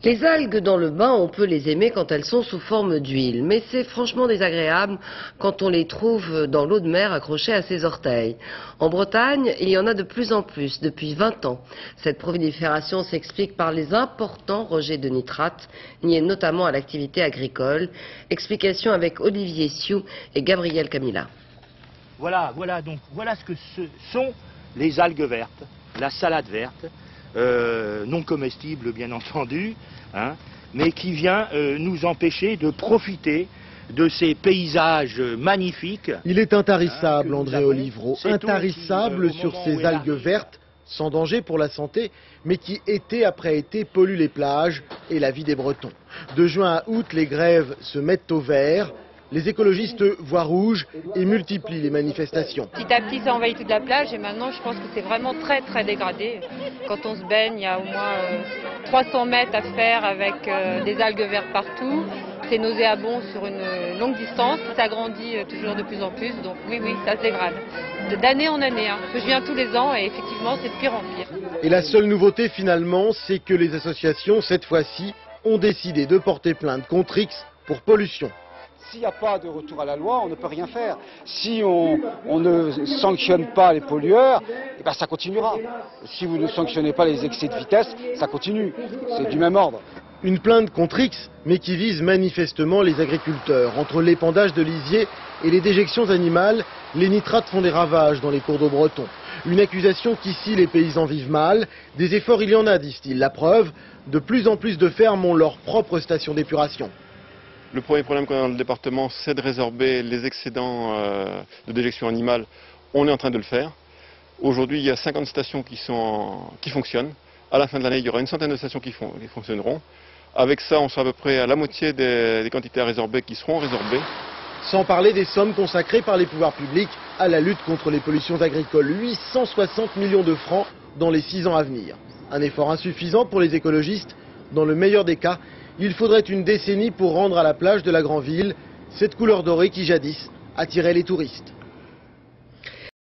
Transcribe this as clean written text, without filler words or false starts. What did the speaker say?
Les algues dans le bain, on peut les aimer quand elles sont sous forme d'huile, mais c'est franchement désagréable quand on les trouve dans l'eau de mer accrochées à ses orteils. En Bretagne, il y en a de plus en plus depuis 20 ans. Cette prolifération s'explique par les importants rejets de nitrates, liés notamment à l'activité agricole. Explication avec Olivier Sioux et Gabriel Camilla. Voilà ce que sont les algues vertes, la salade verte. Non comestible bien entendu, hein, mais qui vient nous empêcher de profiter de ces paysages magnifiques. Il est intarissable, André Olivreau, intarissable sur ces algues vertes, sans danger pour la santé, mais qui été après été polluent les plages et la vie des Bretons. De juin à août, les grèves se mettent au vert. Les écologistes voient rouge et multiplient les manifestations. Petit à petit, ça envahit toute la plage et maintenant, je pense que c'est vraiment très dégradé. Quand on se baigne, il y a au moins 300 mètres à faire avec des algues vertes partout. C'est nauséabond sur une longue distance, ça grandit toujours de plus en plus, donc oui, ça se dégrade. D'année en année, hein. Je viens tous les ans et effectivement, c'est de pire en pire. Et la seule nouveauté finalement, c'est que les associations, cette fois-ci, ont décidé de porter plainte contre X pour pollution. S'il n'y a pas de retour à la loi, on ne peut rien faire. Si on ne sanctionne pas les pollueurs, eh ben ça continuera. Si vous ne sanctionnez pas les excès de vitesse, ça continue. C'est du même ordre. Une plainte contre X, mais qui vise manifestement les agriculteurs. Entre l'épandage de lisiers et les déjections animales, les nitrates font des ravages dans les cours d'eau bretons. Une accusation qu'ici les paysans vivent mal. Des efforts il y en a, disent-ils. La preuve, de plus en plus de fermes ont leur propre station d'épuration. Le premier problème qu'on a dans le département, c'est de résorber les excédents de déjection animale. On est en train de le faire. Aujourd'hui, il y a 50 stations qui fonctionnent. À la fin de l'année, il y aura une centaine de stations qui fonctionneront. Avec ça, on sera à peu près à la moitié des quantités à résorber qui seront résorbées. Sans parler des sommes consacrées par les pouvoirs publics à la lutte contre les pollutions agricoles. 860 millions de francs dans les 6 ans à venir. Un effort insuffisant pour les écologistes. Dans le meilleur des cas, il faudrait une décennie pour rendre à la plage de la Grand'Ville cette couleur dorée qui jadis attirait les touristes.